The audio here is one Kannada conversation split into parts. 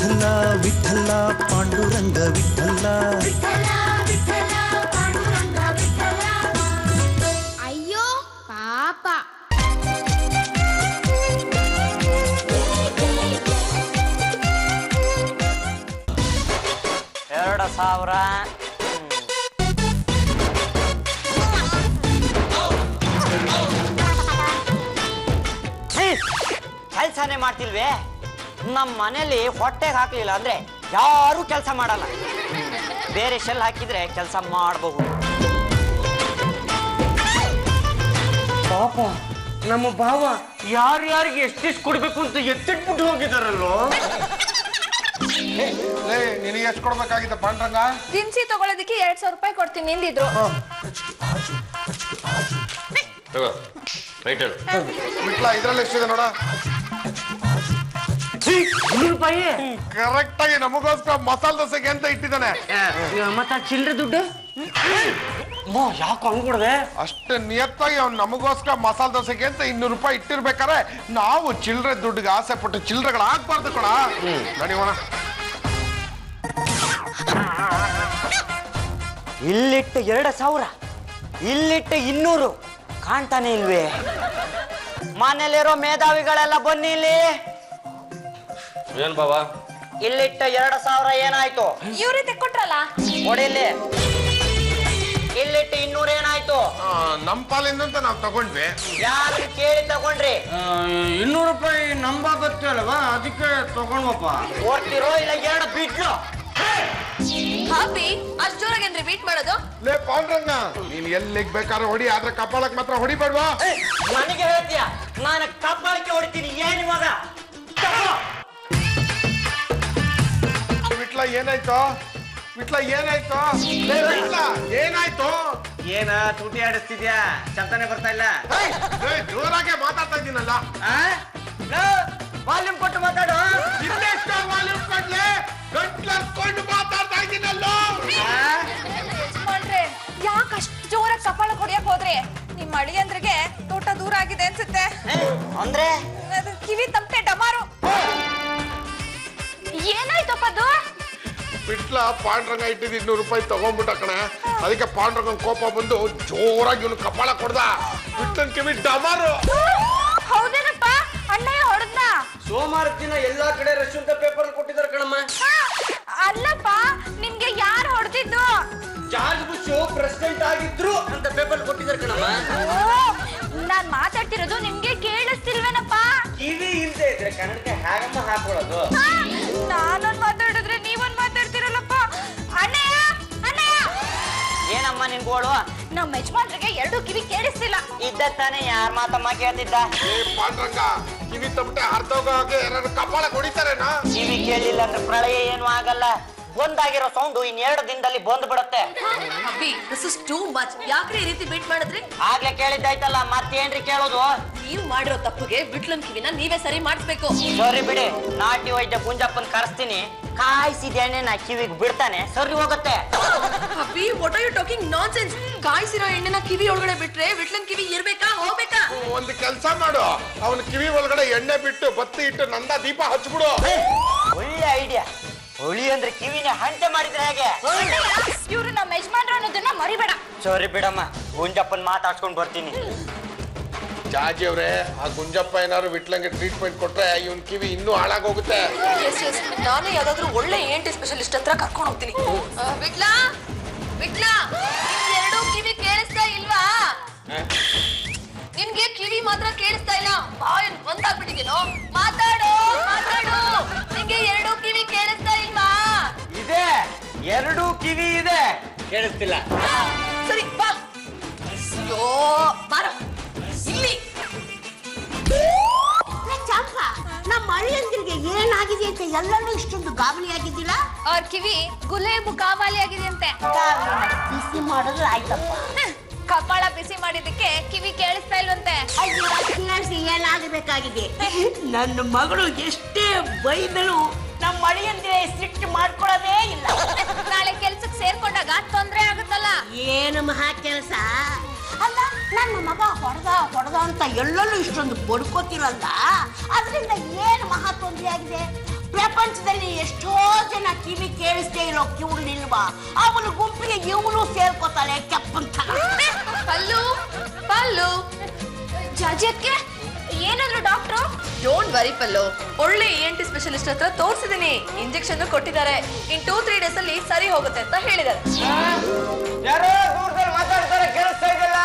ವಿಠಲ ವಿಠಲ ಪಾಂಡುರಂಗ ವಿಠಲ. ಅಯ್ಯೋ ಪಾಪ. 2000. ಕೆಲಸನೇ ಮಾಡ್ತಿಲ್ವೇ? ನಮ್ಮ ಮನೇಲಿ ಹೊಟ್ಟೆಗೆ ಹಾಕ್ಲಿಲ್ಲ ಅಂದ್ರೆ ಯಾರು ಕೆಲಸ ಮಾಡಲ್ಲ. ಬೇರೆ ಶೆಲ್ ಹಾಕಿದ್ರೆ ಕೆಲಸ ಮಾಡಬಹುದು. ಪಾಪ ನಮ್ಮ ಭಾವ ಯಾರ್ಯಾರಿಗೆ ಎಷ್ಟೆಷ್ಟು ಕೊಡ್ಬೇಕು ಅಂತ ಎತ್ತಿಟ್ಬಿಟ್ಟು ಹೋಗಿದಾರಲ್ಲೋ. ನಿನಗೆ ಎಷ್ಟು ಕೊಡ್ಬೇಕಾಗಿದ್ದ ಪಾಂಡ್ರಂಗ? ದಿನಸಿ ತಗೊಳ್ಳೋದಕ್ಕೆ 2000 ರೂಪಾಯಿ ಕೊಡ್ತೀನಿ ನಿಂದಿದ್ರು. ವಿಟ್ಲ ಇದ್ರಲ್ಲಿ ಎಷ್ಟಿದೆ ನೋಡ. 200 ರೂಪಾಯಿ ಕರೆಕ್ಟ್ ಆಗಿ ನಮಗೋಸ್ಕರ ಮಸಾಲೆ ದೋಸೆಗೆ ಅಂತ ಇಟ್ಟಿದ್ದಾನೆ. ಮತ್ತ ಚಿಲ್ಲರೆ ದುಡ್ಡು ಯಾಕೆ ಹಂಗ್ಬಿಡ್ದೆ? ಅಷ್ಟು ನಿಯತ್ತಾಗಿ ಅವ್ನು ನಮಗೋಸ್ಕರ ಮಸಾಲೆ ದೋಸೆಗೆ ಅಂತ 200 ರೂಪಾಯಿ ಇಟ್ಟಿರ್ಬೇಕಾರೆ ನಾವು ಚಿಲ್ಲರೆ ದುಡ್ಡಿಗೆ ಆಸೆ ಪಟ್ಟು ಚಿಲ್ಲರೆಗಳು ಆಗ್ಬಾರ್ದು ಕಣ. ನಡಿಯೋಣ. ಇಲ್ಲಿಟ್ಟು 2000, ಇಲ್ಲಿಟ್ಟು 200 ಕಾಣ್ತಾನೆ ಇಲ್ವೇ? ಮನೇಲಿರೋ ಮೇಧಾವಿಗಳೆಲ್ಲ ಬನ್ನಿ ಇಲ್ಲಿ. ಏನ್ ಬಾವ ಇಲ್ಲಿಟ್ಟ 2000 ಏನಾಯ್ತು? ಇವ್ರೇ ತೆಕ್ಕೊಟ್ರಲ್ಲ. ಕೊಡಿಲ್ಲಿ. ಇಲ್ಲಿಟ್ಟು 200 ಏನಾಯ್ತು? ನಮ್ ಪಾಲಿಂದ ಅಂತ ನಾವ್ ತಗೊಂಡ್ವಿ. ಯಾರು ಕೇಳಿ ತಗೊಂಡ್ರಿ? 200 ರೂಪಾಯಿ ನಂಬಾಗತ್ತೆ ಅಲ್ವಾ, ಅದಕ್ಕೆ ತಗೊಂಡ್ವಪ್ಪ. ಕೊಡ್ತಿರೋ ಇಲ್ಲ 2 ಬಿಟ್ಲು? ಹಾಪಿ ಅಷ್ಟ್ ಜೋರಾಗೇನ್ರಿ ಬೀಟ್ ಮಾಡೋದು? ಲೇ ಪಾಂಡ್ರಂಗ, ನೀನ್ ಎಲ್ಲಿಗ್ ಬೇಕಾದ್ರೆ ಹೊಡಿ, ಆದ್ರೆ ಕಪಾಲಕ್ ಮಾತ್ರ ಹೊಡಿಬೇಡ್ವಾ? ನನಗೆ ಹೇಳ್ತೀಯ? ನಾನು ಕಬ್ಬಾಳಿಕೆ ಹೊಡಿತೀನಿ. ಏನು ಮಗ? ವಿಟ್ಲ ಏನಾಯ್ತು? ವಿಟ್ಲ ಏನಾಯ್ತು? ವಿಟ್ಲ ಏನಾಯ್ತು? ಏನ ತುಟಿ ಆಡಿಸ್ತಿದ್ಯಾ? ಶಬ್ದನೇ ಬರ್ತಾ ಇಲ್ಲ. ಜೋರಾಗೆ ಮಾತಾಡ್ತಾ ಇದ್ದೀನಲ್ಲ. ವಾಲ್ಯೂಮ್ ಕೊಟ್ಟು ಮಾತಾಡು. ಇನ್ನೆಷ್ಟು ವಾಲ್ಯೂಮ್ ಕೊಡ್ಲೆ? ಗಂಟ್ಲರ್ಕೊಂಡು ಮಾತಾಡ್ತಾ ಇದ್ದೀನಲ್ಲ. ಮಾಡ್ರೆ ಯಾಕೆ ಅಷ್ಟ್ ಜೋರಾಗಿ ಕಪಾಳ ಹೊಡಿಯಕ್ ಹೋದ್ರಿ? ನಿಮ್ ಅಳಿಯಂದ್ರಿಗೆ ತೋಟ ದೂರ ಆಗಿದೆ ಅನ್ಸುತ್ತೆ. ಅಂದ್ರೆ ಅದು ಕಿವಿ ತಪ್ಪೆ ಡಮಾರು. ಏನಾಯ್ತಪ್ಪ ಅದು? ವಿಟ್ಲ ಪಾಂಡ್ರಂಗ ಇಟ್ಟಿದ್ದು 200 ರೂಪಾಯಿ ತಗೊಂಡ್ಬಿಟ್ಟ ಕಣ. ಅದಕ್ಕೆ ಪಾಂಡ್ರಂಗ ಕೋಪ ಬಂದು ಜೋರಾಗಿ ಇವನು ಕಪಾಳ ಕೊಡ್ದ. ವಿಟ್ಲನ್ ಕಿವಿ ಡಮಾರು. ಹೌದೇನಪ್ಪ? ಅಣ್ಣಯ್ಯ ಹೊಡೆದ್ನ? ಸೋಮವಾರ ದಿನ ಎಲ್ಲಾ ಕಡೆ ರಶ್ ಅಂತ ಪೇಪರ್ ಕೊಟ್ಟಿದ್ದಾರೆ ಕಣಮ್ಮ. ಅಲ್ಲಪ್ಪ, ನಿಮ್ಗೆ ಯಾರು ಹೊಡೆದಿದ್ದು? ಜಾರ್ಜ್ ಬುಷ್ ಪ್ರೆಸಿಡೆಂಟ್ ಆಗಿದ್ರು ಅಂತ ಪೇಪರ್ ಕೊಟ್ಟಿದ್ದಾರೆ ಕಣಮ್ಮ. ನಾನ್ ಮಾತಾಡ್ತಿರೋದು ನಿಮ್ಗೆ ಕೇಳಿಸ್ತಿಲ್ವೇನಪ್ಪ? ಕಿವಿ ಇಲ್ದೇ ಇದ್ರೆ ಕನ್ನಡಕ್ಕೆ ಹೇಗಮ್ಮ ಹಾಕೊಳ್ಳೋದು? ನಾನೊಂದ್ ಮಾತಾಡಿದ್ರೆ ನೀವೊಂದ್ ಮಾತಾಡ್ತಿರಲ್ಲಪ್ಪ. ಅಣ್ಣಯ್ಯ, ಅಣ್ಣಯ್ಯ, ಏನಮ್ಮ ನಿನ್ ಗೋಳು? ನಮ್ಮ ಯಜಮಾನ್ರಿಗೆ 2 ಕಿವಿ ಕೇಳಿಸ್ತಿಲ್ಲ. ಇದ್ದ ತಾನೇ ಯಾರ ಮಾತಮ್ಮ ಕೇಳ್ತಿದ್ದ? ಏ ಪಾಂಡ್ರಂಗ, ಕಿವಿ ತಪ್ಪಟೆ ಅರ್ಧೋಗ ಹಾಗೆ ಯಾರು ಕಪಾಳ ಹೊಡಿತಾರೇನಾ? ಕಿವಿ ಕೇಳಿಲ್ಲ ಅಂದ್ರೆ ಪ್ರಳಯ ಏನು ಆಗಲ್ಲ. ಬಂದಾಗಿರೋ ಸೌಂಡು 2 ದಿನದಲ್ಲಿ ಬಂದ್ ಬಿಡುತ್ತೆ. ಅಬ್ಬಿ, ದಿಸ್ ಇಸ್ ಟೂ ಮಚ್. ಯಾಕ್ರಿ ಈ ರೀತಿ ಬಿಟ್ ಮಾಡಿದ್ರಿ? ಆಗ್ಲೇ ಕೇಳಿದ್ದಾಯ್ತಲ್ಲ, ಮತ್ತೇನ್ರಿ ಕೇಳೋದು? ನೀವು ಮಾಡಿರೋ ತಪ್ಪಿಗೆ ಬಿಟ್ಲನ್ ಕಿವಿನ ನೀವೇ ಸರಿ ಮಾಡಿಸ್ಬೇಕು. ಸರಿ ಬಿಡಿ, ನಾಟಿ ವೈದ್ಯ ಗುಂಜಪ್ಪನ್ ಕರೆಸ್ತೀನಿ. ಕಾಯಿಸಿದ ಎಣ್ಣೆ ನಾ ಕಿವಿಗೆ ಬಿಡ್ತಾನೆ, ಸರಿ ಹೋಗುತ್ತೆ. Abbi, what are you talking nonsense? ಕಾಯಿಸಿರೋ ಎಣ್ಣೆನ ಕಿವಿ ಒಳಗಡೆ ಬಿಟ್ರೆ ಬಿಟ್ಲನ್ ಕಿವಿ ಇರ್ಬೇಕಾ ಹೋಗ್ಬೇಕಾ? ಒಂದು ಕೆಲಸ ಮಾಡು, ಅವನ ಕಿವಿ ಒಳಗಡೆ ಎಣ್ಣೆ ಬಿಟ್ಟು ಬತ್ತಿ ಇಟ್ಟು ನಂದ ದೀಪ ಹಚ್ಬಿಡು. ಒಳ್ಳೆ ಐಡಿಯಾ. ಹುಳಿ ಅಂದ್ರೆ ಕಿವಿನ ಹಂಟೆ ಮಾಡಿದ್ರೆ ಹೇಗೆ? ಇವ್ರು ನಮ್ಮ ಯಜಮಾನ್ರು ಅನ್ನೋದನ್ನ ಮರಿಬೇಡ. ಸರಿ ಬಿಡಮ್ಮ, ಗುಂಜಪ್ಪನ್ ಮಾತಾಡ್ಸ್ಕೊಂಡ್ ಬರ್ತೀನಿ. ಜಾಜಿ ಅವ್ರೆ, ಆ ಗುಂಜಪ್ಪ ಏನಾದ್ರು ವಿಟ್ಲಂಗೆ ಟ್ರೀಟ್ಮೆಂಟ್ ಕೊಟ್ರೆ ಇವನ್ ಕಿವಿ ಇನ್ನೂ ಹಾಳಾಗೋಗುತ್ತೆ. ನಾನೇ ಯಾವ್ದಾದ್ರು ಒಳ್ಳೆ ENT ಸ್ಪೆಷಲಿಸ್ಟ್ ಹತ್ರ ಕರ್ಕೊಂಡು ಹೋಗ್ತೀನಿ. ವಿಟ್ಲಾ, ವಿಟ್ಲಾ, 2 ಕಿವಿ ಕೇಳಿಸ್ತಾ ಇಲ್ವಾ? ನಿನ್ಗೆ ಕಿವಿ ಮಾತ್ರ ಕೇಳಿಸ್ತಾ ಇಲ್ಲ, ಬಾಯ್ ಬಂದಾಗ್ಬಿಟ್ಟಿದೇನೋ? ಮಾತಾಡು, ಮಾತಾಡು. ನಿನ್ಗೆ 2 ಕಿವಿ ಕೇಳಿಸ್ತಾ ಇಲ್ವಾ? ಇದೆ, 2 ಕಿವಿ ಇದೆ, ಕೇಳಿಸ್ತಿಲ್ಲ. ಸರಿ ಬಾ. ಅಯ್ಯೋ, ಬಾರೋ ಇಲ್ಲಿ. ನಮ್ಮ ಅಳಿಯಂದಿರಿಗೆ ಏನಾಗಿದೆ ಅಂತ ಎಲ್ಲರೂ ಇಷ್ಟೊಂದು ಗಾಬರಿ ಆಗಿದ್ದಿಲ್ಲ. ಅವ್ರ ಕಿವಿ ಗುಲೇಬು ಕಾವಾಲಿ ಆಗಿದೆ ಅಂತೆ. ಬಿಸಿ ಮಾಡಿದ್ರೆ ಆಯ್ತಪ್ಪ. ಕಪಾಳ ಬಿಸಿ ಮಾಡಿದಕ್ಕೆ ಕಿವಿ ಕೇಳಿಸ್ತಾ ಇಲ್ವಂತೆ. ಅಯ್ಯೋ, ಕೇಳಿಸಿ ಏನಾಗಬೇಕಾಗಿದೆ? ನನ್ನ ಮಗಳು ಎಷ್ಟೇ ಬೈದಳು ನಮ್ಮ ಅಳಿಯಂದಿರೆ ಸಿಟ್ಟು ಮಾಡ್ಕೊಳ್ಳೋದೇ ಇಲ್ಲ. ನಾಳೆ ಕೆಲ್ಸಕ್ಕೆ ಸೇರ್ಕೊಂಡಾಗ ತೊಂದ್ರೆ ಆಗುತ್ತಲ್ಲ. ಏನು ಮಹಾ ಕೆಲಸ ಅಲ್ಲ. ನನ್ನ ಮಗ ಹೊಡೆದ ಅಂತ ಎಲ್ಲರೂ ಇಷ್ಟೊಂದು ಬಡ್ಕೋತಿರಲ್ಲ, ಅದರಿಂದ ಏನು ಮಹಾ ತೊಂದರೆ ಆಗಿದೆ? ಪ್ರಪಂಚದಲ್ಲಿ ಎಷ್ಟೋ ಜನ ಕಿವಿ ಕೇಳಿಸ್ತೇ ಇರೋ ಕಿವುಳಿಲ್ವಾ ಅವನ ಗುಂಪಿಗೆ ಇವನು ಸೇರ್ಕೋತಾಳೆ ಕೆಪ್ಪಂತ. ಪಲ್ಲು ಪಲ್ಲು ಜಾಜಿಯಕ್ಕೆ ಏನಾದ್ರು ಡಾಕ್ಟ್ರು? ಡೋಂಟ್ ವರಿ ಪಲ್ಲು, ಒಳ್ಳೆ ENT ಸ್ಪೆಷಲಿಸ್ಟ್ ಹತ್ರ ತೋರಿಸಿದೀನಿ. ಇಂಜೆಕ್ಷನ್ ಕೊಟ್ಟಿದ್ದಾರೆ. ಇನ್ 2-3 ಡೇಸ್ ಅಲ್ಲಿ ಸರಿ ಹೋಗುತ್ತೆ ಅಂತ ಹೇಳಿದ್ದಾರೆ. ಯಾರೋ ದೂರದಲ್ಲಿ ಮಾತಾಡ್ತಾರೆ, ಕೇಳಿಸ್ತಾ ಇದೆಯಲ್ಲ?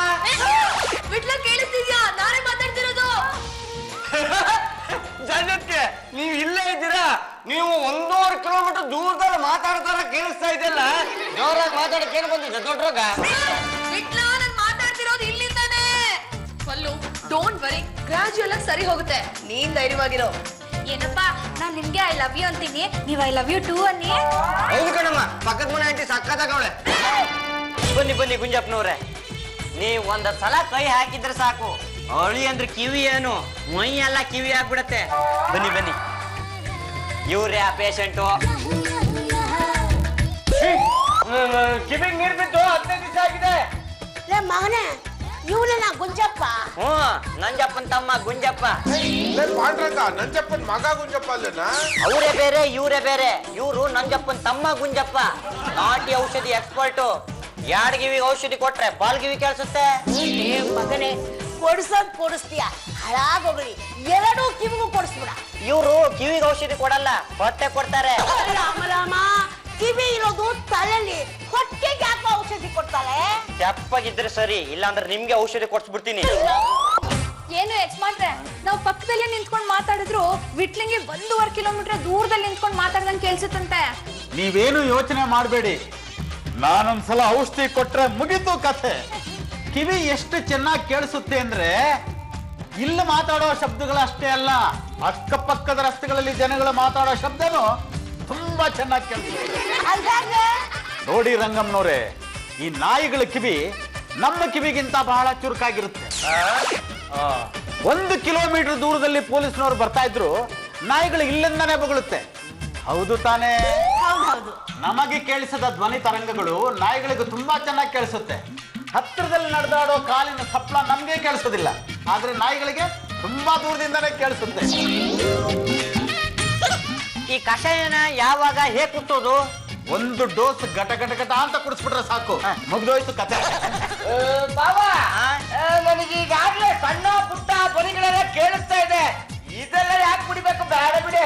ವಿಟ್ಲ ಕೇಳಿಸ್ತಿದ್ಯಾ? ನಾನೇ ಮಾತಾಡ್ತಿರೋದು. ಜಗಕ್ಕೆ ನೀವು ಇಲ್ಲೇ ಇದ್ದೀರಾ? ನೀವು 1.5 ಕಿಲೋಮೀಟರ್ ದೂರದಲ್ಲಿ ಮಾತಾಡ್ತಾರ ಕೇಳಿಸ್ತಾ ಇದೆಯಲ್ಲ? ಜೋರಾಗಿ ಮಾತಾಡಕ್ಕೆ ಏನು ಬಂದಿದೆ ದೊಡ್ಡರೋಗ? ವಿಟ್ಲ ನಾನ್ ಮಾತಾಡ್ತಿರೋದು ಇಲ್ಲಿಂದಾನೆ. ಪಲ್ಲು ಡೋಂಟ್ ವರಿ, ಗ್ರಾಜುಯಲ್ ಆಗಿ ಸರಿ ಹೋಗುತ್ತೆ. ನೀನ್ ಧೈರ್ಯವಾಗಿರೋ. ಏನಪ್ಪ ನಾನ್ ನಿಮ್ಗೆ ಐ ಲವ್ ಯು ಅಂತೀನಿ, ನೀವ್ ಐ ಲವ್ ಯು ಟೂ ಅನ್ನಿ. ಹೌದು ಕಣಮ್ಮ, ಪಕ್ಕದ ಮನೆ ಆಂಟಿ ಸಕ್ಕತ್ತಾಗವಳೆ. ಬನ್ನಿ ಬನ್ನಿ ಗುಂಜಪ್ಪನವ್ರೆ, ನೀವ್ ಒಂದ್ ಸಲ ಕೈ ಹಾಕಿದ್ರೆ ಸಾಕು, ಅಳಿ ಅಂದ್ರೆ ಕಿವಿ ಏನು ಮೈ ಎಲ್ಲ ಕಿವಿ ಆಗ್ಬಿಡತ್ತೆ. ಬನ್ನಿ ಬನ್ನಿ, ಇವ್ರೇ ಆ ಪೇಷಂಟು. ಕಿವಿಗೆ ನೀರ್ ಬಿದ್ದು 15 ದಿವಸ ಆಗಿದೆ. ಲೇ ಮಗನೇ, ಇವನ ಗುಂಜಪ್ಪ. ನಂಜಪ್ಪನ್ ತಮ್ಮ ಗುಂಜಪ್ಪ. ಪಾಂಡ್ರಂಗ ನಂಜಪ್ಪನ್ ಮಗ ಗುಂಜಪ್ಪ ಅಲ್ಲೇನಾ? ಅವರೇ ಬೇರೆ ಇವರೇ ಬೇರೆ. ಇವ್ರು ನಂಜಪ್ಪನ್ ತಮ್ಮ ಗುಂಜಪ್ಪ, ನಾಟಿ ಔಷಧಿ ಎಕ್ಸ್ಪರ್ಟು. 2 ಕಿವಿಗೆ ಔಷಧಿ ಕೊಟ್ರೆ ಬಾಲ್ ಕಿವಿ ಕೇಳಿಸುತ್ತೆ. ಏ ಮಗನೇ, ಕೊಡ್ಸೋದ್ ಕೊಡಿಸ್ತೀಯ, ಹಾಳಾಗೋಗ್ರಿ. 2 ಕಿವಿಗೂ ಕೊಡಿಸ್ಬಿಡ. ಇವ್ರು ಕಿವಿಗೆ ಔಷಧಿ ಕೊಡಲ್ಲ, ಹೊಟ್ಟೆ ಕೊಡ್ತಾರೆ. ರಾಮ ರಾಮ, ಕಿವಿ ಇರೋದು ತಲೆಲಿ, ಹೊಟ್ಟೆಗೆ ಯಾಕೆ ಔಷಧಿ ಕೊಡ್ತಾಳೆ? ತೆಪ್ಪಗಿದ್ರೆ ಸರಿ, ಇಲ್ಲಾಂದ್ರೆ ನಿಮ್ಗೆ ಔಷಧಿ ಕೊಡ್ಸ್ಬಿಡ್ತೀನಿ. ಏನು ಯಜಮಾನ್ರೆ, ನಾವು ಪಕ್ಕದಲ್ಲೇ ನಿಂತ್ಕೊಂಡು ಮಾತಾಡಿದ್ರು ವಿಟ್ಲಿಂಗೆ 1.5 ಕಿಲೋಮೀಟರ್ ದೂರದಲ್ಲಿ ನಿಂತ್ಕೊಂಡು ಮಾತಾಡ್ದಂಗೆ ಕೇಳಿಸುತ್ತಂತೆ. ನೀವೇನು ಯೋಚನೆ ಮಾಡಬೇಡಿ, ನಾನೊಂದ್ಸಲ ಔಷಧಿ ಕೊಟ್ರೆ ಮುಗಿತು ಕಥೆ. ಕಿವಿ ಎಷ್ಟು ಚೆನ್ನಾಗಿ ಕೇಳಿಸುತ್ತೆ ಅಂದ್ರೆ ಇಲ್ಲಿ ಮಾತಾಡೋ ಶಬ್ದಗಳಷ್ಟೇ ಅಲ್ಲ, ಅಕ್ಕಪಕ್ಕದ ರಸ್ತೆಗಳಲ್ಲಿ ಜನಗಳು ಮಾತಾಡೋ ಶಬ್ದನು ತುಂಬಾ ಚೆನ್ನಾಗಿ ಕೇಳಿಸುತ್ತೆ. ನೋಡಿ ರಂಗಮ್ಮನವ್ರೆ, ಈ ನಾಯಿಗಳ ಕಿವಿ ನಮ್ಮ ಕಿವಿಗಿಂತ ಬಹಳ ಚುರುಕಾಗಿರುತ್ತೆ. 1 ಕಿಲೋಮೀಟರ್ ದೂರದಲ್ಲಿ ಪೊಲೀಸ್ನವ್ರು ಬರ್ತಾ ಇದ್ರು, ನಾಯಿಗಳು ಇಲ್ಲಿಂದಾನೇ ಬೊಗಳುತ್ತೆ. ಹೌದು ತಾನೇ? ಹೌದೌದು. ನಮಗೆ ಕೇಳಿಸದ ಧ್ವನಿ ತರಂಗಗಳು ನಾಯಿಗಳಿಗೂ ತುಂಬಾ ಚೆನ್ನಾಗಿ ಕೇಳಿಸುತ್ತೆ. ಹತ್ತಿರದಲ್ಲಿ ನಡೆದಾಡೋ ಕಾಲಿನ ಸಪ್ಪಳ ನಮ್ಗೆ ಕೇಳಿಸೋದಿಲ್ಲ, ಆದ್ರೆ ನಾಯಿಗಳಿಗೆ ತುಂಬಾ ದೂರದಿಂದಾನೇ ಕೇಳಿಸುತ್ತೆ. ಈ ಕಷಾಯನ ಯಾವಾಗ ಹೇಗೆ ಕುಟ್ಟೋದು? 1 ಡೋಸ್ ಗಟ ಗಟ ಗಟ ಅಂತ ಕುಡಿಸ್ಬಿಟ್ರೆ ಸಾಕು, ಮುಗ್ದೋಯ್ತು ಕತೆ. ಬಾಬಾ, ನನಗೆ ಈಗಾಗ್ಲೇ ಸಣ್ಣ ಪುಟ್ಟ ಧ್ವನಿಗಳೆಲ್ಲ ಕೇಳಿಸ್ತಾ ಇದೆ. ಇದೆಲ್ಲ ಯಾಕೆ ಕುಡಿಬೇಕು? ಬೇಡ ಬಿಡಿ.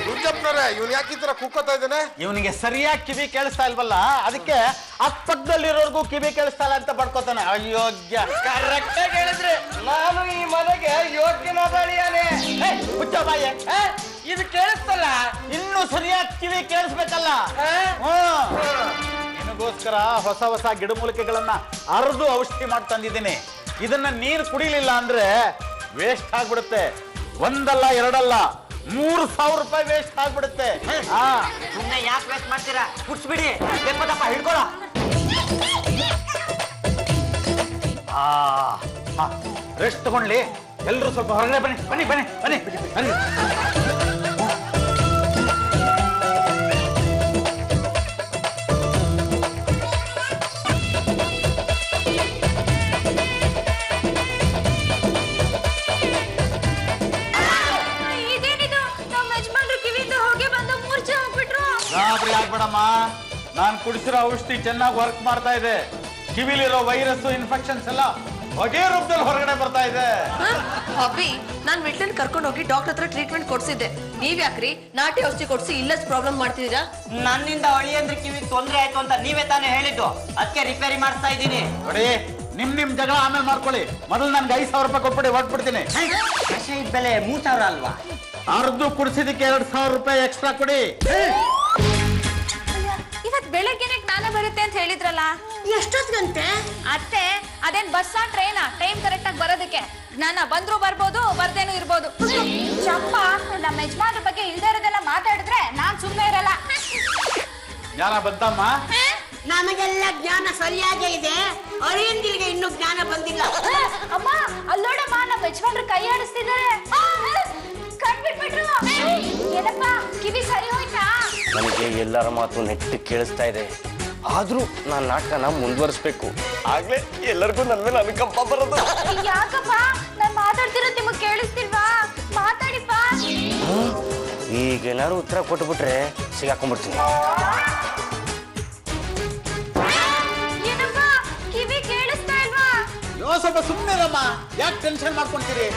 ಗುಂಜಪ್ಪನವ್ರೆ, ಇವ್ನು ಯಾಕೆ ಈ ತರ ಕುಕ್ಕೋತಾ ಇದ್ದಾನೆ? ಇವನಿಗೆ ಸರಿಯಾಗಿ ಕಿವಿ ಕೇಳಿಸ್ತಾ ಇಲ್ವಲ್ಲ, ಅದಕ್ಕೆ ಅಕ್ಕಪಕ್ಕದಲ್ಲಿರೋರ್ಗೂ ಕಿವಿ ಕೇಳಿಸ್ತಾ ಇಲ್ಲ ಅಂತ ಬಡ್ಕೋತಾನೆ. ಅಯೋಗ್ಯ. ಕರೆಕ್ಟ್ ಆಗಿ ಹೇಳಿದ್ರೆ ನಾನು ಈ ಮನೆಗೆ ಯೋಗ್ಯನಾದ ಅಳಿಯಾನೆ. ಹುಚ್ಚ ಬಾಯೆ, ಇದು ಕೇಳಿಸ್ತಲ್ಲ, ಇನ್ನೂ ಸರಿಯಾಗಿ ಕಿವಿ ಕೇಳಿಸ್ಬೇಕಲ್ಲ. ನಿನಗೋಸ್ಕರ ಹೊಸ ಹೊಸ ಗಿಡಮೂಲಿಕೆಗಳನ್ನ ಅರ್ದು ಔಷಧಿ ಮಾಡಿ ತಂದಿದ್ದೀನಿ. ಇದನ್ನ ನೀರು ಕುಡಿಲಿಲ್ಲ ಅಂದ್ರೆ ವೇಸ್ಟ್ ಆಗ್ಬಿಡುತ್ತೆ. 1 ಅಲ್ಲ 2 ಅಲ್ಲ 3,000 ರೂಪಾಯಿ ವೇಸ್ಟ್ ಆಗ್ಬಿಡುತ್ತೆ. ಸುಮ್ಮನೆ ಯಾಕೆ ವೇಸ್ಟ್ ಮಾಡ್ತೀರಾ? ಕುಡ್ಸ್ಬಿಡಿ, ದಪ್ಪ ಹಿಡ್ಕೊಳ. ರೆಸ್ಟ್ ತಗೊಂಡ್ಲಿ. ಎಲ್ರು ಸ್ವಲ್ಪ ಹೊರಗಡೆ ಬನ್ನಿ ಬನ್ನಿ ಬನ್ನಿ ಬನ್ನಿ ಬನ್ನಿ. ಇದೇನಿದು, ನಮ್ಮ ಯಜಮಾನ್ರು ಕಿವಿಯಿಂದ ಹೊಗೆ ಬಂದು ಮೂರ್ಛೆ ಹೋಗ್ಬಿಟ್ರು. ಗಾಬರಿ ಆಗ್ಬೇಡಮ್ಮ, ನಾನು ಕುಡಿಸಿರೋ ಔಷಧಿ ಚೆನ್ನಾಗಿ ವರ್ಕ್ ಮಾಡ್ತಾ ಇದೆ. ಕಿವಿಲಿರೋ ವೈರಸ್ ಇನ್ಫೆಕ್ಷನ್ಸ್ ಎಲ್ಲ ಹೊಗೆ ರೂಪದಲ್ಲಿ ಹೊರಗಡೆ ಬರ್ತಾ ಇದೆ. ಅಬ್ಬಿ, ನಾನ್ ವಿಟ್ಲನ್ ಕರ್ಕೊಂಡು ಹೋಗಿ ಡಾಕ್ಟರ್ ಹತ್ರ ಟ್ರೀಟ್ಮೆಂಟ್ ಕೊಡ್ಸಿದ್ದೆ. ನೀವ್ ಯಾಕ್ರಿ ನಾಟಿ ಔಷಧಿ ಕೊಡ್ಸಿ ಇಲ್ಲಷ್ಟು ಪ್ರಾಬ್ಲಮ್ ಮಾಡ್ತಿದ್ದೀರಾ? ನನ್ನಿಂದ ಅಳಿ ಅಂದ್ರೆ ಕಿವಿಗೆ ತೊಂದ್ರೆ ಆಯ್ತು ಅಂತ ನೀವೇ ತಾನೇ ಹೇಳಿದ್ದು, ಅದಕ್ಕೆ ರಿಪೇರಿ ಮಾಡಿಸ್ತಾ ಇದ್ದೀನಿ. ನೋಡಿ, ನಿಮ್ ಜಗಳ ಆಮೇಲೆ ಮಾಡ್ಕೊಳ್ಳಿ. ಮೊದಲು ನನ್ಗೆ 5,000 ರೂಪಾಯಿ ಕೊಟ್ಬಿಡಿ, ಹೊಟ್ಬಿಡ್ತೀನಿ. ಕಷಾಯದ ಬೆಲೆ 3,000 ಅಲ್ವಾ? ಅರ್ದು ಕುಡಿಸಿದಕ್ಕೆ 2,000 ರೂಪಾಯಿ ಎಕ್ಸ್ಟ್ರಾ ಕೊಡಿ. ಇವತ್ ಬೆಳಗ್ಗೆನೆ ಜ್ಞಾನ ಬರುತ್ತೆ ಅಂತ ಹೇಳಿದ್ರಲ್ಲ, ಎಷ್ಟೊತ್ಗಂತೆ? ಅತ್ತೆ ಅದೇನ್ ಬಸ್ಸಾ ಟ್ರೈನಾ ಟೈಮ್ ಕರೆಕ್ಟ್ ಆಗಿ ಬರೋದಕ್ಕೆ? ಜ್ಞಾನ ಬಂದ್ರು ಬರ್ಬೋದು, ಬರ್ದೇನು ಇರ್ಬೋದು. ಚಪ್ಪ, ನಮ್ಮ ಯಜಮಾನ್ರ ಬಗ್ಗೆ ಇಲ್ದೇ ಇರೋದೆಲ್ಲ ಮಾತಾಡಿದ್ರೆ ನಾನ್ ಸುಮ್ಮನೆ ಇರಲ್ಲ. ಜ್ಞಾನ ಬಂತಮ್ಮ? ನಮಗೆಲ್ಲ ಜ್ಞಾನ ಸರಿಯಾಗೇ ಇದೆ, ಅಳಿಯಂದಿರಿಗೆ ಇನ್ನೂ ಜ್ಞಾನ ಬಂದಿಲ್ಲ. ಅಮ್ಮ ಅಲ್ಲೋಡಮ್ಮ, ನಮ್ಮ ಯಜಮಾನ್ರು ಕೈ ಆಡಿಸ್ತಿದ್ದಾರೆ. ಕಣ್ಬಿಟ್ಬಿಟ್ರು. ಏನಪ್ಪ ಕಿವಿ ಸರಿ ಹೋಯ್ತಾ? ನನಗೆ ಎಲ್ಲರ ಮಾತು ನೆಟ್ಟು ಕೇಳಿಸ್ತಾ ಇದೆ, ಆದ್ರೂ ನಾನು ನಾಟಕನ ಮುಂದುವರಿಸ್ಬೇಕು. ಆಗ್ಲೇ ಎಲ್ಲರಿಗೂ ನನ್ನ ಮೇಲೆ ಅನುಕಂಪ ಬರೋದು. ಯಾಕಪ್ಪ, ನಾನ್ ಮಾತಾಡ್ತಿರೋದು ನಿಮಗ್ ಕೇಳಿಸ್ತಿಲ್ವಾ? ಮಾತಾಡಿಪ್ಪ. ಈಗೇನಾದ್ರು ಉತ್ತರ ಕೊಟ್ಬಿಟ್ರೆ ಸಿಗಾಕೊಂಡ್ಬಿಡ್ತೀನಿ. ಏನಪ್ಪ ಕಿವಿ ಕೇಳಿಸ್ತಾ ಇಲ್ವಾ? ಸ್ವಲ್ಪ ಸುಮ್ಮನಿರಮ್ಮ, ಯಾಕೆ ಟೆನ್ಷನ್ ಮಾಡ್ಕೊಂತೀರಿ?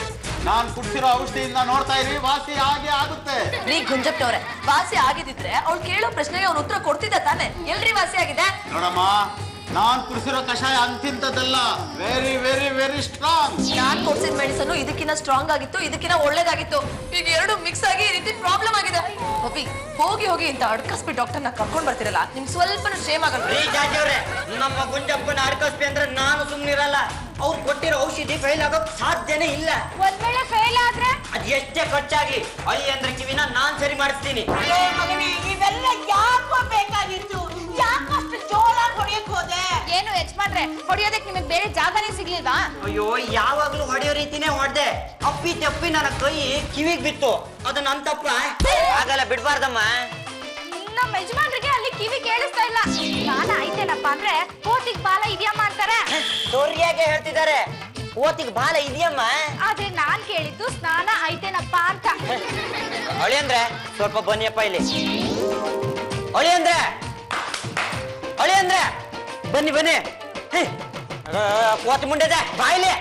ನಾನ್ ಕುಡ್ಸಿರೋ ಔಷಧಿಯಿಂದ ನೋಡ್ತಾ ಇರಿ, ವಾಸಿ ಹಾಗೆ ಆಗುತ್ತೆ. ನೀ ಗುಂಜಪ್ಪನವ್ರೆ, ವಾಸಿ ಆಗಿದ್ರೆ ಅವ್ಳು ಕೇಳೋ ಪ್ರಶ್ನೆಗೆ ಅವ್ನು ಉತ್ತರ ಕೊಡ್ತಿದ್ದ ತಾನೆ. ಎಲ್ರಿ ವಾಸಿ ಆಗಿದೆ? ನೋಡಮ್ಮ, ನಾನ್ ಕುಡಿಸಿರೋ ಕಷಾಯ ಅಂತಿಂತದ್ದಲ್ಲ, ವೆರಿ ವೆರಿ ವೆರಿ ಸ್ಟ್ರಾಂಗ್. ನಾನ್ ಕೊಡ್ಸಿದ ಮೆಡಿಸನ್ ಇದಕ್ಕಿಂತ ಸ್ಟ್ರಾಂಗ್ ಆಗಿತ್ತು, ಇದಕ್ಕಿಂತ ಒಳ್ಳೇದಾಗಿತ್ತು. ಈಗ ಎರಡು ಮಿಕ್ಸ್ ಆಗಿ ಈ ರೀತಿ ಪ್ರಾಬ್ಲಮ್ ಆಗಿದೆ. ಅಪ್ಪಿ, ಹೋಗಿ ಹೋಗಿ ಇಂತ ಅಡ್ಕಸ್ಬಿ ಡಾಕ್ಟರ್ನ ಕರ್ಕೊಂಡ್ ಬರ್ತಿರಲ್ಲ, ನಿಮ್ಗೆ ಸ್ವಲ್ಪ ಶೇಮ್ ಆಗಲ್ಲ. ರೀ ಜಾಜಿಯವ್ರೆ, ನಮ್ಮ ಗುಂಜಪ್ಪನ ಅರ್ಕಸ್ಬಿ ಅಂದ್ರೆ ನಾನು ಸುಮ್ನಿರಲ್ಲ. ಅವ್ರು ಕೊಟ್ಟಿರೋ ಔಷಧಿ ಫೇಲ್ ಆಗೋಕ್ ಸಾಧ್ಯನೇ ಇಲ್ಲ. ಒಂದ್ ವೇಳೆ ಫೇಲ್ ಆದ್ರೆ ಅದ್ ಎಷ್ಟೇ ಖರ್ಚಾಗ್ಲಿ ಅಳಿ ಅಂದ್ರೆ ಕಿವಿನ ನಾನ್ ಸರಿ ಮಾಡಿಸ್ತೀನಿ. ಇವೆಲ್ಲ ಯಾಕೋ ಬೇಕಾಗಿತ್ತು? ಯಾಕಷ್ಟು ಜೋರಾಗಿ ಹೊಡೆಯಕ್ ಹೋದೆ? ಏನು ಯಜಮಾನ್ರೆ, ಹೊಡಿಯೋದಕ್ಕೆ ನಿಮಗೆ ಬೇರೆ ಜಾಗನೇ ಸಿಗ್ಲಿಲ್ವಾ? ಅಯ್ಯೋ, ಯಾವಾಗ್ಲೂ ಹೊಡೆಯೋ ರೀತಿನೇ ಹೊಡೆದೆ. ಅಪ್ಪಿ ತಪ್ಪಿ ನನ್ನ ಕೈ ಕಿವಿಗ್ ಬಿತ್ತು. ಅದು ನನ್ ತಪ್ಪ. ಆಗಲ್ಲ, ಬಿಡ್ಬಾರ್ದಮ್ಮ. ನಮ್ಮ ಯಜಮಾನ್ರಿಗೆ ಅಲ್ಲಿ ಕಿವಿ ಕೇಳಿಸ್ತಾ ಇಲ್ಲ. ಬಾಲ ಐತೇನಪ್ಪ ಅಂದ್ರೆ ಕೋತಿಗ್ ಬಾಲ ಇದೆಯಮ್ಮ ಅಂತಾರೆ. ಸೋರಿಯಾಗೆ ಹೇಳ್ತಿದ್ದಾರೆ, ಓತಿಗ್ ಬಾಲ ಇದೆಯಮ್ಮ. ಆದ್ರೆ ನಾನ್ ಕೇಳಿದ್ದು ಸ್ನಾನ ಐತೇನಪ್ಪ ಅಂತ. ಅಳಿ ಅಂದ್ರೆ ಸ್ವಲ್ಪ ಬನ್ನಿಯಪ್ಪ ಇಲ್ಲಿ. ಅಳಿ ಅಂದ್ರೆ ಬನ್ನಿ ಬನ್ನಿ. ಕೋತಿ ಮುಂಡೆದೆ ಬಾಯಿಲೆ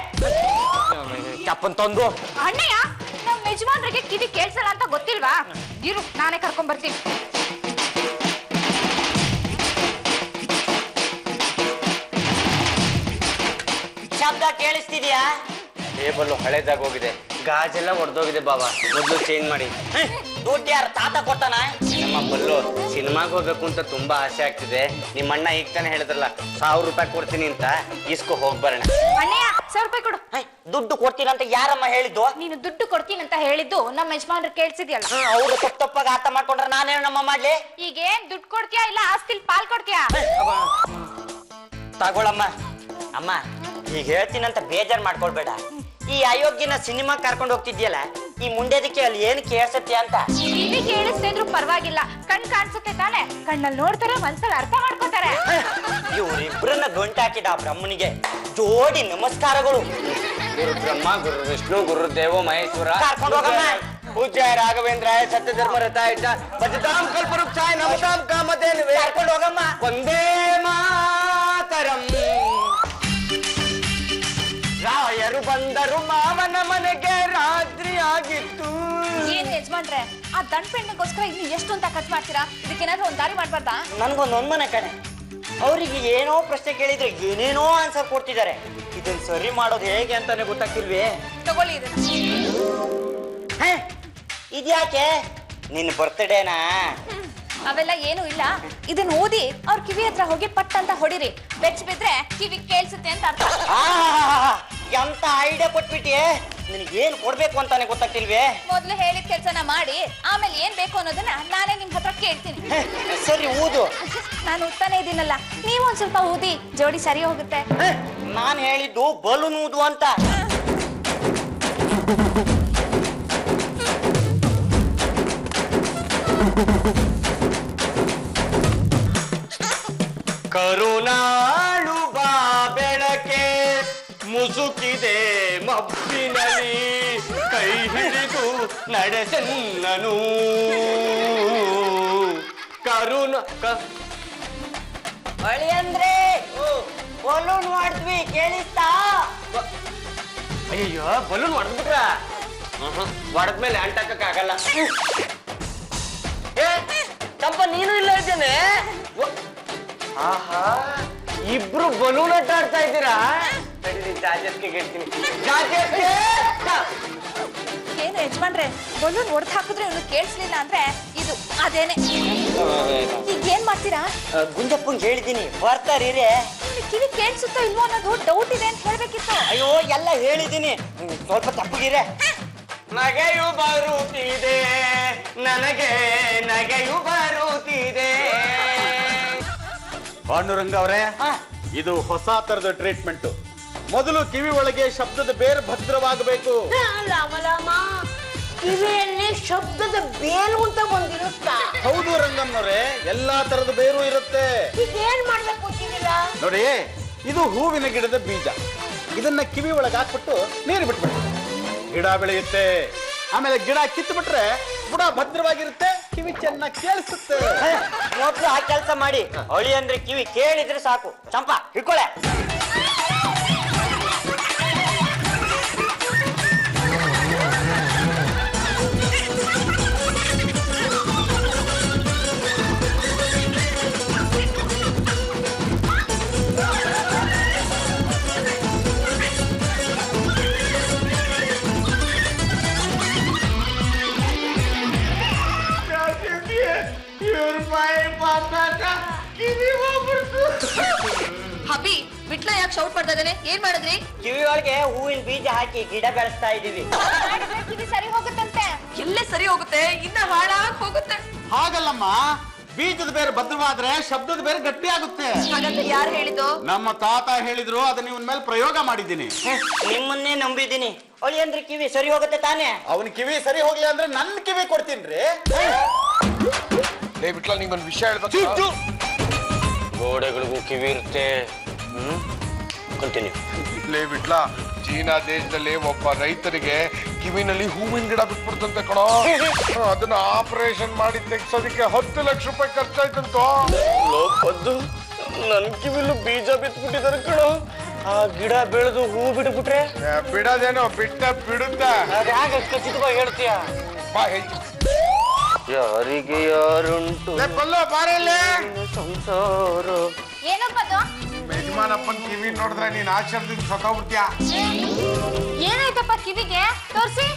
ಚಪ್ಪನ್ ತಂದು. ಅಣ್ಣಯ್ಯ, ನಮ್ಮ ಯಜಮಾನ್ರಿಗೆ ಕಿವಿ ಕೇಳ್ಸಲ್ಲ ಅಂತ ಗೊತ್ತಿಲ್ವಾ? ಇರು, ನಾನೇ ಕರ್ಕೊಂಡ್ ಬರ್ತೀನಿ. ಶಬ್ದ ಕೇಳಿಸ್ತಿದ್ಯಾ? ಟೇಬಲ್ ಹಳೇದಾಗ ಹೋಗಿದೆ, ಗಾಜೆಲ್ಲ ಒಡೆದೋಗಿದೆ ಬಾಬಾ, ಮೊದಲು ಚೇಂಜ್ ಮಾಡಿ. ದುಡ್ಡು ಯಾರು ತಾತ ಕೊಡ್ತಾನ? ನಮ್ಮ ಬಲ್ಲು ಸಿನಿಮಾಗೆ ಹೋಗ್ಬೇಕು ಅಂತ ತುಂಬಾ ಆಸೆ ಆಗ್ತಿದೆ. ನಿಮ್ಮ ಅಣ್ಣ ಈಗ ತಾನೇ ಹೇಳಿದ್ರಲ್ಲ 1000 ರೂಪಾಯಿ ಕೊಡ್ತೀನಿ ಅಂತ, ಇಸ್ಕೊ ಹೋಗ್ ಬರೋಣ. ಅಣ್ಣಯ್ಯ, 1000 ರೂಪಾಯಿ ಕೊಡು. ದುಡ್ಡು ಕೊಡ್ತೀನಿ ಅಂತ ಯಾರಮ್ಮ ಹೇಳಿದ್ದು? ನೀನು ದುಡ್ಡು ಕೊಡ್ತೀನಿ ಅಂತ ಹೇಳಿದ್ದು ನಮ್ಮ ಯಜಮಾನ್ರು ಕೇಳ್ಸಿದ್ಯಲ್ಲ. ಅವ್ರು ತಪ್ಪಾಗ ಅರ್ಥ ಮಾಡ್ಕೊಂಡ್ರೆ ನಾನೇನು ನಮ್ಮ ಮಾಡ್ಲಿ? ಈಗೇನ್ ದುಡ್ಡು ಕೊಡ್ತೀಯಾ ಇಲ್ಲ ಆಸ್ತಿಲ್ ಪಾಲ್ ಕೊಡ್ತೀಯಾ? ತಗೊಳಮ್ಮ. ಅಮ್ಮ, ಈಗ ಹೇಳ್ತೀನಂತ ಬೇಜಾರ್ ಮಾಡ್ಕೊಳ್ಬೇಡ. ಈ ಅಯೋಗ್ಯನ ಸಿನಿಮಾ ಕರ್ಕೊಂಡು ಹೋಗ್ತಿದ್ಯಲ್ಲ, ಈ ಮುಂಡೆದಕ್ಕೆ ಅಲ್ಲಿ ಏನ್ ಕೇಳ್ಸತ್ತೆ ಅಂತ. ಕಿವಿ ಕೇಳಿಸ್ತಾ ಇದ್ರು ಪರವಾಗಿಲ್ಲ, ಕಣ್ ಕಾಣಿಸುತ್ತೆ ತಾನೆ. ಕಣ್ಣಲ್ಲಿ ನೋಡ್ತಾರೆ, ಮನ್ಸಲ್ಲಿ ಅರ್ಥ ಮಾಡ್ಕೋತಾರೆ. ಇವ್ರಿಬ್ರನ್ನ ಗಂಟು ಹಾಕಿದ ಆ ಬ್ರಹ್ಮನಿಗೆ ಜೋಡಿ ನಮಸ್ಕಾರಗಳು. ಗುರು ಬ್ರಹ್ಮ, ಗುರು ವಿಷ್ಣು, ಗುರು ದೇವೋ ಮಹೇಶ್ವರ. ಕರ್ಕೊಂಡು ಹೋಗಮ್ಮ. ಪೂಜ್ಯ ರಾಘವೇಂದ್ರಾಯ ಸತ್ಯ ಧರ್ಮ ರಥಾಯ ಭಜತಾಂ ಕಲ್ಪವೃಕ್ಷಾಯ ನಮತಾಂ ಕಾಮಧೇನವೇ. ಕರ್ಕೊಂಡು ಹೋಗಮ್ಮ. ವಂದೇ ಮಾತರಂ. ರಾಯರು ಬಂದರು ಮಾವನ ಮನೆಗೆ, ರಾತ್ರಿ ಆಗಿತ್ತು. ಏನ್ ಯಜಮಾನ್ರೆ, ಆ ದಂಡ್ಪೆಣ್ಣಿಗೋಸ್ಕರ ಇನ್ನು ಎಷ್ಟು ಅಂತ ಖರ್ಚು ಮಾಡ್ತೀರಾ? ಇದಕ್ಕೇನಾದ್ರೂ ಒಂದ್ ದಾರಿ ಮಾಡ್ಬಾರ್ದಾ? ನನ್ಗೊಂದು ಒನ್ಮನೆ ಕಣೆ, ಅವ್ರಿಗೆ ಏನೋ ಪ್ರಶ್ನೆ ಕೇಳಿದ್ರೆ ಏನೇನೋ ಆನ್ಸರ್ ಕೊಡ್ತಿದ್ದಾರೆ. ಇದನ್ನ ಸರಿ ಮಾಡೋದು ಹೇಗೆ ಅಂತಾನೆ ಗೊತ್ತಾಗ್ತಿಲ್ವೇ? ತಗೊಳ್ಳಿ ಇದನ್ನ. ಇದ್ಯಾಕೆ? ನಿನ್ನ ಬರ್ತ್ಡೇನಾ? ಅವೆಲ್ಲ ಏನು ಇಲ್ಲ. ಇದನ್ನ ಓದಿ ಅವ್ರ ಕಿವಿ ಹತ್ರ ಹೋಗಿ ಪಟ್ ಅಂತ ಹೊಡಿರಿ. ಬೆಚ್ಚ ಬಿದ್ರೆ ಕಿವಿ ಕೇಳಿಸುತ್ತೆ ಅಂತ ಅರ್ಥ. ಎಂತ ಐಡಿಯಾ ಕೊಟ್ಬಿಟ್ಟಿ. ನಿನಗೇನ್ ಕೊಡ್ಬೇಕು ಅಂತಾನೆ ಗೊತ್ತಾಗ್ತಿಲ್ವೇ? ಮೊದ್ಲು ಹೇಳಿದ ಕೆಲ್ಸನ ಮಾಡಿ, ಆಮೇಲೆ ಏನ್ ಬೇಕು ಅನ್ನೋದನ್ನ ನಾನೇ ನಿಮ್ ಹತ್ರ ಕೇಳ್ತೀನಿ. ಸರಿ, ಊದು. ನಾನು ಊದ್ತಾನೆ ಇದೀನಲ್ಲ, ನೀವು ಒಂದ್ ಸ್ವಲ್ಪ ಊದಿ, ಜೋಡಿ ಸರಿ ಹೋಗುತ್ತೆ. ನಾನ್ ಹೇಳಿದ್ದು ಬಲೂನ್ ಊದು ಅಂತ. ಕರುನಾಳು ಬಾ ಬೆಳಕೆ, ಮುಸುಕಿದೆ ಮಬ್ಬಿನಲ್ಲಿ, ಕೈ ಹಿಡಿದು ನಡೆಸೆನ್ನನು. ಬಳಿ ಅಂದ್ರೆ ಬಲೂನ್ ಮಾಡಿದ್ವಿ, ಕೇಳಿಸ್ತಾ? ಅಯ್ಯೋ, ಬಲೂನ್ ಹೊಡೆದ್ಬಿಟ್ರ? ಹೊಡೆದ್ಮೇಲೆ ಅಂಟಕ್ಕ ಆಗಲ್ಲ. ಚಂಪ, ನೀನು ಇಲ್ಲ ಇದ್ದೇನೆ. ಆಹಾ, ಇಬ್ರು ಬಲೂನ್ ಆಟ ಆಡ್ತಾ ಇದ್ದೀರಾ? ಜಾಜಸ್ಗೆ ಹೇಳ್ತೀನಿ. ಜಾಜಸ್ಗೆ ಏನು ಯಜಮಾನ್ರೆ, ಬಲೂನ್ ಹೊಡೆದು ಹಾಕಿದ್ರೆ ಇವ್ನು ಕೇಳಿಸ್ಲಿಲ್ಲ ಅಂದ್ರೆ ಇದು ಅದೇನೆ. ಈಗ ಏನ್ ಮಾಡ್ತೀರಾ? ಗುಂಜಪ್ಪಂಗೆ ಹೇಳಿದ್ದೀನಿ, ಬರ್ತಾರೀ. ಕಿವಿ ಕೇಳಿಸುತ್ತೋ ಇಲ್ವೋ ಅನ್ನೋದು ಡೌಟ್ ಇದೆ ಅಂತ ಹೇಳ್ಬೇಕಿತ್ತು. ಅಯ್ಯೋ, ಎಲ್ಲ ಹೇಳಿದ್ದೀನಿ, ಸ್ವಲ್ಪ ತಪ್ಪಗಿರೆ. ನಗೆಯು ಬರುತ್ತಿದೆ ನನಗೆ, ನಗೆಯು ಬರುತ್ತಿದೆ. ಪಾಂಡುರಂಗ ಅವರೇ, ಇದು ಹೊಸ ತರದ ಟ್ರೀಟ್ಮೆಂಟ್. ಮೊದಲು ಕಿವಿ ಒಳಗೆ ಶಬ್ದದ ಬೇರು ಭದ್ರವಾಗಬೇಕು. ರಾಮ, ಕಿವಿಯಲ್ಲಿ ಶಬ್ದದ ಬೇರು ಅಂತ ಬಂದಿರುತ್ತಾ? ಹೌದು ರಂಗಮ್ಮನವರೇ, ಎಲ್ಲಾ ತರದ ಬೇರು ಇರುತ್ತೆ. ಈಗ ಏನ್ ಮಾಡ್ಬೇಕು ಅಂತಿದ್ದೀರಾ? ನೋಡಿ, ಇದು ಹೂವಿನ ಗಿಡದ ಬೀಜ. ಇದನ್ನ ಕಿವಿ ಒಳಗೆ ಹಾಕ್ಬಿಟ್ಟು ನೀರು ಬಿಟ್ಬಿಟ್ಟು ಗಿಡ ಬೆಳೆಯುತ್ತೆ. ಆಮೇಲೆ ಗಿಡ ಕಿತ್ತು ಬಿಟ್ರೆ ಬುಡ ಭದ್ರವಾಗಿರುತ್ತೆ, ಕಿವಿ ಚೆನ್ನಾಗಿ ಕೇಳಿಸುತ್ತೆ. ಮೊದ್ಲು ಆ ಕೆಲಸ ಮಾಡಿ. ಅಳಿ ಅಂದ್ರೆ ಕಿವಿ ಕೇಳಿದ್ರೆ ಸಾಕು. ಚಂಪಾ ಹಿಡ್ಕೊಳೆ. ಹಬಿ ಬಿಟ್ಲ ಯಾಕೆ ಶೌಟ್ ಮಾಡ್ತಾ ಇದ್ದಾನೆ? ಏನ್ ಮಾಡಿದ್ರಿ? ಕಿವಿ ಒಳಗೆ ಹೂವಿನ ಬೀಜ ಹಾಕಿ ಗಿಡ ಬೆಳೆಸ್ತಾ ಇದೀವಿ. ಕಿವಿ ಸರಿ ಹೋಗುತ್ತಂತೆ. ಎಲ್ಲೇ ಸರಿ ಹೋಗುತ್ತೆ, ಇನ್ನ ಹಾಳಾಗ್ ಹೋಗುತ್ತೆ. ಹಾಗಲ್ಲಮ್ಮ, ಬೀಜದ ಬೇರೆ ಭದ್ರವಾದ್ರೆ ಶಬ್ದದ ಬೇರೆ ಗಟ್ಟಿ ಆಗುತ್ತೆ. ಹಾಗಂತ ಯಾರು ಹೇಳಿದ್ದು? ನಮ್ಮ ತಾತ ಹೇಳಿದ್ರು, ಅದನ್ನ ಇವನ್ ಮೇಲೆ ಪ್ರಯೋಗ ಮಾಡಿದ್ದೀನಿ. ನಿಮ್ಮನ್ನೇ ನಂಬಿದ್ದೀನಿ. ಅಳಿ ಅಂದ್ರೆ ಕಿವಿ ಸರಿ ಹೋಗುತ್ತೆ ತಾನೇ? ಅವನ ಕಿವಿ ಸರಿ ಹೋಗ್ಲಿ ಅಂದ್ರೆ ನನ್ನ ಕಿವಿ ಕೊಡ್ತೀನ್ರಿ. ಲೇ ಬಿಟ್ಲ ನಿಂಗೊಂದು ವಿಷಯ ಹೇಳ್ಬೇಕು. ಗೋಡೆಗಳಿಗೂ ಕಿವಿ ಇರುತ್ತೆ. ಕಂಟಿನ್ಯೂ. ಲೇ ಬಿಟ್ಲ, ಚೀನಾ ದೇಶದಲ್ಲಿ ಒಬ್ಬ ರೈತರಿಗೆ ಕಿವಿನಲ್ಲಿ ಹೂವಿನ ಗಿಡ ಬಿಟ್ಬಿಡ್ತಂತೆ ಕಣೋ. ಅದನ್ನ ಆಪರೇಷನ್ ಮಾಡಿ ತೆಗ್ಸೋದಕ್ಕೆ 10 ಲಕ್ಷ ರೂಪಾಯಿ ಖರ್ಚಾಯ್ತಂತೋ. ಲೋಕದ್ದು ನನ್ ಕಿವಿಲು ಬೀಜ ಬಿತ್ಬಿಟ್ಟಿದಾರೆ ಕಣೋ. ಆ ಗಿಡ ಬೆಳೆದು ಹೂ ಬಿಟ್ಬಿಟ್ರೆ ಬಿಡೋದೇನೋ ಬಿಟ್ಟ ಬಿಡುತ್ತ. ಹ್ಯಾಗ ಖಚಿತವಾಗಿ ಹೇಳ್ತೀಯ? ಬಾ ಹೇಳಿ. ಯಾರಿಗೆ ಯಾರುಂಟು ಬಲ್ಲೋ ಬಾರಲ್ಲೇ. ಸಂಸಾರ. ಏನಪ್ಪ ಅದು? ಯಜಮಾನಪ್ಪನ್ ಕಿವಿ ನೋಡಿದ್ರೆ ನೀನ್ ಆಶ್ಚರ್ಯದಿಂದ ಸತ್ತೋಗ್ಬಿಡ್ತೀಯ. ಏನಾಯ್ತಪ್ಪ ಕಿವಿಗೆ? ತೋರ್ಸಿ.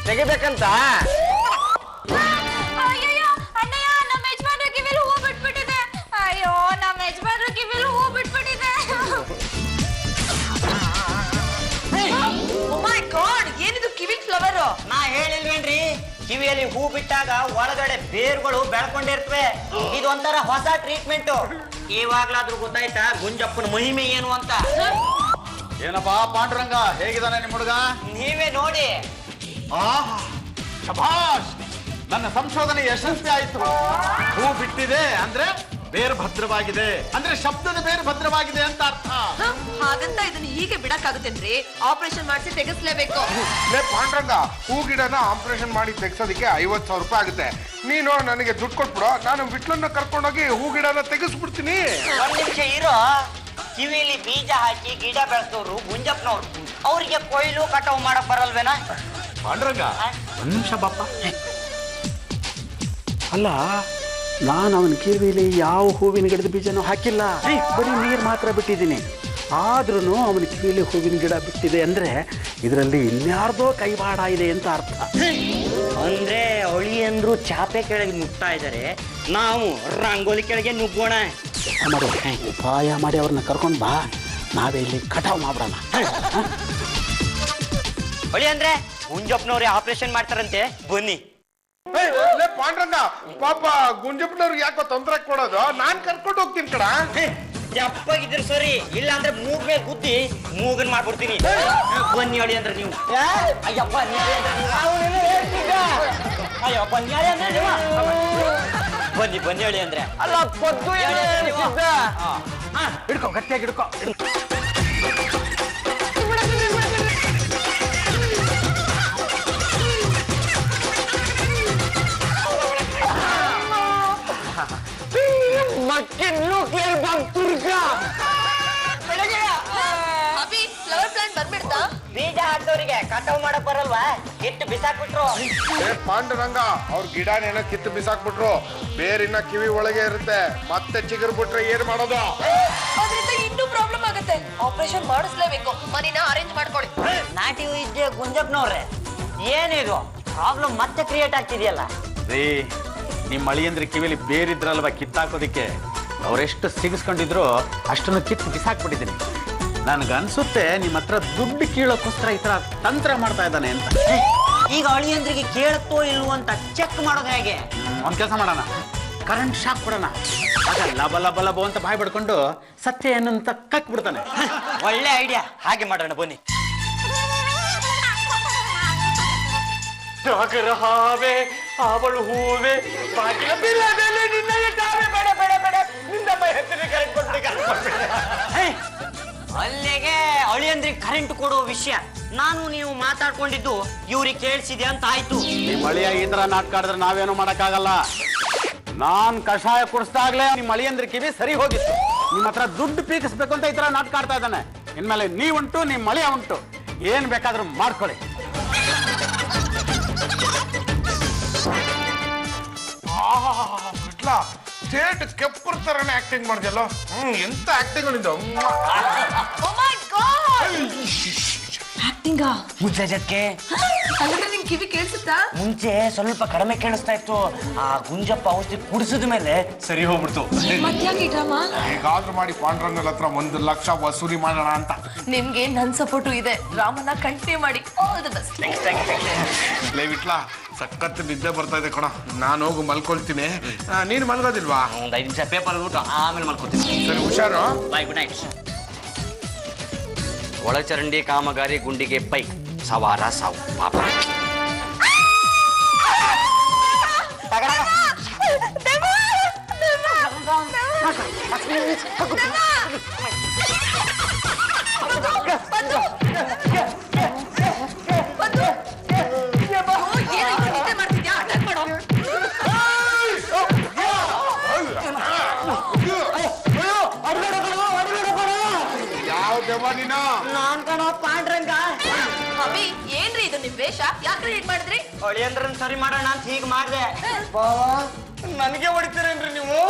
ತೆಗಿಬೇಕಂತ? ಅಯ್ಯಯ್ಯೋ ಅಣ್ಣಯ್ಯ, ನಮ್ಮ ಯಜಮಾನ್ರ ಕಿವಿಲಿ ಹೂ ಬಿಟ್ಬಿಟ್ಟಿದೆ. ಅಯ್ಯೋ, ನಮ್ಮ ಯಜಮಾನ್ರ ಕಿವಿಲಿ ಹೂ ಬಿಟ್ಬಿಟ್ಟಿದೆ. ಓ ಮೈ ಗಾಡ್, ಏನಿದು ಕಿವಿ ಫ್ಲವರ್? ನಾ ಹೇಳಿಲ್ವೇನ್ರಿ, ಕಿವಿಯಲ್ಲಿ ಹೂ ಬಿಟ್ಟಾಗ ಒಳಗಡೆ ಬೇರುಗಳು ಬೆಳ್ಕೊಂಡಿರ್ತವೆ. ಇದೊಂಥರ ಹೊಸ ಟ್ರೀಟ್ಮೆಂಟ್. ಇವಾಗ್ಲಾದ್ರೂ ಗೊತ್ತಾಯ್ತಾ ಗುಂಜಪ್ಪನ ಮಹಿಮೆ ಏನು ಅಂತ? ಏನಪ್ಪಾ ಪಾಂಡುರಂಗ, ಹೇಗಿದ್ದಾನೆ ನಿಮ್ಮ ಹುಡುಗ? ನೀವೇ ನೋಡಿ. ಶಭಾಷ್, ನನ್ನ ಸಂಶೋಧನೆ ಯಶಸ್ವಿ ಆಯ್ತು. ಹೂ ಬಿಟ್ಟಿದೆ ಅಂದ್ರೆ ಬೇರೆ ಭದ್ರವಾಗಿದೆ, ಅಂದ್ರೆ ಶಬ್ದದ ಬೇರೆ ಭದ್ರವಾಗಿದೆ ಅಂತ ಅರ್ಥ. ಹಾಗಂತ ಇದನ್ನ ಹೀಗೆ ಬಿಡಕ್ಕಾಗುತ್ತೇನ್ರಿ? ಆಪರೇಷನ್ ಮಾಡಿಸಿ ತೆಗೆಸ್ಲೇಬೇಕು. ಲೇ ಪಾಂಡ್ರಂಗ, ಹೂ ಗಿಡನ ಆಪರೇಷನ್ ಮಾಡಿ ತೆಗ್ಸೋದಕ್ಕೆ 50,000 ರೂಪಾಯಿ ಆಗುತ್ತೆ. ನೀನು ನನಗೆ ದುಡ್ಡು ಕೊಟ್ಬಿಡು, ನಾನು ವಿಟ್ಲನ್ನ ಕರ್ಕೊಂಡೋಗಿ ಹೂ ಗಿಡನ ತೆಗೆಸ್ಬಿಡ್ತೀನಿ. ಒಂದ್ ನಿಮಿಷ ಇರೋ. ಕಿವಿಲಿ ಬೀಜ ಹಾಕಿ ಗಿಡ ಬೆಳೆಸೋರು ಗುಂಜಪ್ಪನವ್ರು. ಅವ್ರಿಗೆ ಕೊಯ್ಲು ಕಟಾವು ಮಾಡಕ್ ಬರಲ್ವೇನಾ? ಪಾಂಡುರಂಗ, ಒಂದ್ ನಿಮಿಷ ಬಾಪ. ಅಲ್ಲ, ನಾನು ಅವನ ಕಿವಿಲಿ ಯಾವ ಹೂವಿನ ಗಿಡದ ಬೀಜನೂ ಹಾಕಿಲ್ಲ, ಬರೀ ನೀರು ಮಾತ್ರ ಬಿಟ್ಟಿದ್ದೀನಿ. ಆದ್ರೂ ಅವನ ಕಿವಿಲಿ ಹೂವಿನ ಗಿಡ ಬಿಟ್ಟಿದೆ ಅಂದ್ರೆ ಇದರಲ್ಲಿ ಇನ್ಯಾರ್ದೋ ಕೈವಾಡ ಇದೆ ಅಂತ ಅರ್ಥ. ಅಂದ್ರೆ ಅಳಿ ಅಂದ್ರು ಚಾಪೆ ಕೆಳಗೆ ನುಗ್ತಾ ಇದಾರೆ, ನಾವು ರಂಗೋಲಿ ಕೆಳಗೆ ನುಗ್ಗೋಣ. ಮಾಡು, ಉಪಾಯ ಮಾಡಿ ಅವ್ರನ್ನ ಕರ್ಕೊಂಡು ಬಾ, ನಾವೇ ಇಲ್ಲಿ ಕಟಾವ್ ಮಾಡ್ಬಿಡೋಣ. ಅಳಿ ಅಂದ್ರೆ ಗುಂಜಪ್ಪನವ್ರೆ ಆಪರೇಷನ್ ಮಾಡ್ತಾರಂತೆ, ಬನ್ನಿ. ಲೇ ಪಾಂಡ್ರಂಗ, ಪಾಪ ಗುಂಜಪ್ಪನವ್ರಿಗೆ ಯಾಕೋ ತೊಂದರೆ ಕೊಡೋದು, ನಾನ್ ಕರ್ಕೊಂಡು ಹೋಗ್ತೀನಿ ಕಡ. ಜಪ್ಪಾಗಿದ್ರು ಸರಿ, ಇಲ್ಲ ಅಂದ್ರೆ ಮೂಗ್ ಮೇಲೆ ಗುದ್ದಿ ಮೂಗನ್ ಮಾಡ್ಬಿಡ್ತೀನಿ. ಬನ್ನಿ ಅಳಿ ಅಂದ್ರೆ ನೀವು. ಅಯ್ಯಪ್ಪ ಅಯ್ಯಪ್ಪ ಅಂದ್ರೆ ನೀವು. ಬನ್ನಿ ಬನ್ನಿ ಅಳಿ ಅಂದ್ರೆ. ಅಲ್ಲ ಪದ್ದು ಹಿಡ್ಕೊ, ಗಟ್ಟಿಯಾಗಿ ಹಿಡ್ಕೊ. ಅಭಿ, ಫ್ಲವರ್ ಪ್ಲಾಂಟ್ ಬಂದ್ಬಿಡ್ತಾ? ಬೀಜ ಹಾಕೋರಿಗೆ ಕಟಾವ್ ಮಾಡಕ್ ಬರಲ್ವಾ? ಕಿತ್ತು ಬಿಸಾಕ್ಬಿಟ್ರು. ಲೇ ಪಾಂಡುರಂಗ, ಅವ್ರ ಗಿಡನೇನೋ ಕಿತ್ತು ಬಿಸಾಕ್ಬಿಟ್ರು, ಬೇರಿನ ಕಿವಿ ಒಳಗೆ ಇರುತ್ತೆ, ಮತ್ತೆ ಚಿಗುರು ಬಿಟ್ರೆ ಏನ್ ಮಾಡೋದು? ಅದ್ರಿಂದ ಇನ್ನೂ ಪ್ರಾಬ್ಲಮ್ ಆಗುತ್ತೆ. ಆಪರೇಷನ್ ಮಾಡಿಸ್ಲೇಬೇಕು. ಮನಿನ ಅರೇಂಜ್ ಮಾಡ್ಕೊಳ್ಳಿ. ನಾಟಿ ವೈದ್ಯ ಗುಂಜಪ್ಪನವ್ರೆ, ಏನಿದು ಪ್ರಾಬ್ಲಮ್ ಮತ್ತೆ ಕ್ರಿಯೇಟ್ ಆಗ್ತಿದೆಯಲ್ಲ? ರೀ, ನಿಮ್ಮ ಅಳಿಯಂದ್ರೆ ಕಿವಿಲಿ ಬೇರಿದ್ರಲ್ವಾ ಕಿತ್ತಾಕೋದಿಕ್ಕೆ, ಅವರೆಷ್ಟು ಸಿಗಿಸ್ಕೊಂಡಿದ್ರು ಅಷ್ಟನ್ನು ಕಿತ್ತು ಬಿಸಾಕ್ಬಿಟ್ಟಿದ್ದೀನಿ. ನನ್ಗನ್ಸುತ್ತೆ ನಿಮ್ಮ ಹತ್ರ ದುಡ್ಡು ಕೀಳೋಕ್ಕೋಸ್ಕರ ಈ ತರ ತಂತ್ರ ಮಾಡ್ತಾ ಇದ್ದಾನೆ ಅಂತ. ಈಗ ಅಳಿಯಂದ್ರಿಗೆ ಕೇಳುತ್ತೋ ಇಲ್ವೋ ಅಂತ ಚೆಕ್ ಮಾಡೋದು ಹೇಗೆ? ಒಂದ್ ಕೆಲಸ ಮಾಡೋಣ, ಕರೆಂಟ್ ಶಾಕ್ ಕೊಡೋಣ. ಆಗ ಲಬ ಲಬ ಲಬ ಅಂತ ಬಾಯ್ ಬಡ್ಕೊಂಡು ಸತ್ಯ ಏನು ಅಂತ ಕಕ್ ಬಿಡ್ತಾನೆ. ಒಳ್ಳೆ ಐಡಿಯಾ, ಹಾಗೆ ಮಾಡೋಣ ಬನ್ನಿ. ಹಾವೆ ಅವಳು ಹೂವೆ ಬಾಗಿಲ ಬಿಲ್ಲದಲ್ಲಿ ನಿನ್ನಗೆ ತಾವೆ ಬೇಡ ಬೇಡ ಬೇಡ ನಿನ್ನ ಮೈ ಹತ್ತಿರ ಕರೆಂಟ್ ಕೊಟ್ಬಿಡಿ. ಅಲ್ಲಿಗೆ ಅಳಿಯಂದ್ರಿಗೆ ಕರೆಂಟ್ ಕೊಡೋ ವಿಷಯ ನಾನು ನೀವು ಮಾತಾಡ್ಕೊಂಡಿದ್ದು ಇವ್ರಿಗೆ ಕೇಳಿಸಿದೆ ಅಂತ ಆಯ್ತು. ನಿಮ್ಮ ಅಳಿಯ ಈ ತರ ನಾಟಕ ಆಡಿದ್ರೆ ನಾವೇನು ಮಾಡಕ್ಕಾಗಲ್ಲ. ನಾನ್ ಕಷಾಯ ಕುಡಿಸ್ದಾಗ್ಲೇ ನಿಮ್ಮ ಅಳಿಯಂದ್ರ ಕಿವಿ ಸರಿ ಹೋಗಿತ್ತು. ನಿಮ್ಮ ಹತ್ರ ದುಡ್ಡು ಪೀಕಿಸ್ಬೇಕು ಅಂತ ಈ ತರ ನಾಟಕ ಆಡ್ತಾ ಇದ್ದಾನೆ. ಇನ್ಮೇಲೆ ನೀವುಂಟು ನಿಮ್ಮ ಅಳಿಯ ಉಂಟು, ಏನ್ ಬೇಕಾದ್ರೂ ಮಾಡ್ಕೊಳ್ಳಿ. ಸ್ಟೇಟ್ ಕೆಪ್ಪರ್ ತರನೇ ಆಕ್ಟಿಂಗ್ ಮಾಡ್ದಲ್ಲ. ಎಂತ ಆಕ್ಟಿಂಗ್ ನಿಂದ. ಆಕ್ಟಿಂಗಾ? ಮುಂಚೆ ಜೊತೆ ಹಾಗಾದ್ರೆ ನಿಮ್ ಕಿವಿ ಕೇಳಿಸುತ್ತಾ? ಮುಂಚೆ ಸ್ವಲ್ಪ ಕಡಿಮೆ ಕೇಳಿಸ್ತಾ ಇತ್ತು. ಆ ಗುಂಜಪ್ಪ ಔಷಧಿ ಕುಡಿಸಿದ ಮೇಲೆ ಸರಿ ಹೋಗ್ಬಿಡ್ತು. ಮತ್ತ್ಯಾಕೆ ಈ ಡ್ರಾಮಾ? ಹೇಗಾದ್ರೂ ಮಾಡಿ ಪಾಂಡುರಂಗನ ಹತ್ರ 1 ಲಕ್ಷ ವಸೂಲಿ ಮಾಡೋಣ ಅಂತ. ನಿಮ್ಗೆ ನನ್ ಸಪೋರ್ಟು ಇದೆ. ಡ್ರಾಮಾನ ಕಂಟಿನ್ಯೂ ಮಾಡಿ. All the best. ಲೇ ವಿಟ್ಲಾ, ಸಖತ್ ನಿದ್ದೆ ಬರ್ತಾ ಇದೆ ಕಣ. ನಾನು ಹೋಗಿ ಮಲ್ಕೊಳ್ತೀನಿ. ನೀನು ಮಲ್ಗೋದಿಲ್ವಾ? ಒಂದು 5 ನಿಮಿಷ ಪೇಪರ್ ಬಿಟ್ಟು ಆಮೇಲೆ ಮಾಡ್ಕೊತೀನಿ. ಸರಿ, ಹುಷಾರು. ಬಾಯ್, ಗುಡ್ ನೈಟ್. ಒಳಚರಂಡಿ ಕಾಮಗಾರಿ ಗುಂಡಿಗೆ ಬೈಕ್ ಸವಾರ ಸಾವು ಪಾಪ. ಯಾವ ದೇವ ನೀನು? ನಾನ್ ಕಣೋ ಪಾಂಡ್ರಂಗ. ಅಭಿ, ಏನ್ರಿ ಇದು ನಿಮ್ ವೇಷ? ಯಾಕ್ರಿ ಹೀಗ್ ಮಾಡಿದ್ರಿ? ಅಳಿಯಂದ್ರನ್ ಸರಿ ಮಾಡೋಣ ಅಂತ ಹೀಗ್ ಮಾಡ್ದೆ. ನನಗೆ ಹೊಡಿತೀರೇನ್ರಿ ನೀವು?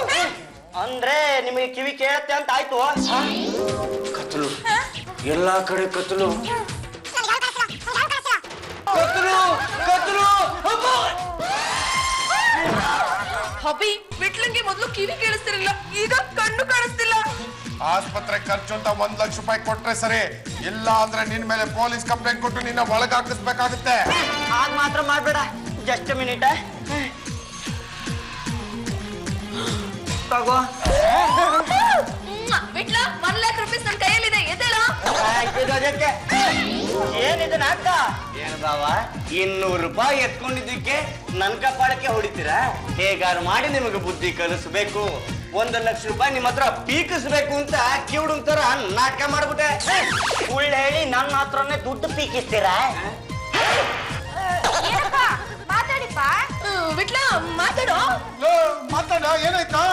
ಅಂದ್ರೆ ನಿಮಗೆ ಕಿವಿ ಕೇಳತ್ತೆ ಅಂತ ಆಯ್ತು. ಕತ್ತಲು, ಎಲ್ಲಾ ಕಡೆ ಕತ್ತಲು. ಅಭಿ, ವಿಟ್ಲಂಗೆ ಮೊದ್ಲು ಕಿವಿ ಕೇಳಿಸ್ತಿರಲಿಲ್ಲ, ಈಗ ಕಣ್ಣು ಕಾಣಿಸ್ತಿಲ್ಲ. ಆಸ್ಪತ್ರೆ ಖರ್ಚು ಅಂತ 1 ಲಕ್ಷ ರೂಪಾಯಿ ಕೊಟ್ರೆ ಸರಿ, ಇಲ್ಲ ಅಂದ್ರೆ ನಿನ್ ಮೇಲೆ ಪೊಲೀಸ್ ಕಂಪ್ಲೇಂಟ್ ಕೊಟ್ಟು ನಿನ್ನ ಒಳಗೆ ಹಾಕಿಸ್ಬೇಕಾಗುತ್ತೆ. ಆಗ ಮಾತ್ರ ಮಾಡ್ಬೇಡ. ಜಸ್ಟ್ ಮಿನಿಟ್ ತಗೋ. ವಿಟ್ಲ, 1 ಲಕ್ಷ ರೂಪಾಯಿ ನನ್ನ ಕೈಯಲ್ಲಿದೆ, ಎದ್ದೇಳ. ಏನಿದೆ ನಾಟಕ? ಏನು ಬಾವ, 200 ರೂಪಾಯಿ ಎತ್ಕೊಂಡಿದ್ದಕ್ಕೆ ನನ್ ಕಪಾಳಕ್ಕೆ ಹೊಡಿತೀರಾ? ಹೇಗಾರು ಮಾಡಿ ನಿಮಗೆ ಬುದ್ಧಿ ಕಲಿಸ್ಬೇಕು. 1 ಲಕ್ಷ ರೂಪಾಯಿ ನಿಮ್ಮ ಹತ್ರ ಪೀಕಿಸ್ಬೇಕು ಅಂತ ಕಿವುಡು ತರ ನಾಟಕ ಮಾಡ್ಬಿಟ್ಟೆ. ಸುಳ್ಳು ಹೇಳಿ ನನ್ನ ಹತ್ರನೇ ದುಡ್ಡು ಪೀಕಿಸ್ತೀರಾ? ಮಾತಾಡಿಪ್ಪ. ವಿಟ್ಲ, ಮಾತಾಡೋ. ಮಾತಾಡ, ಏನಾಯ್ತಾ?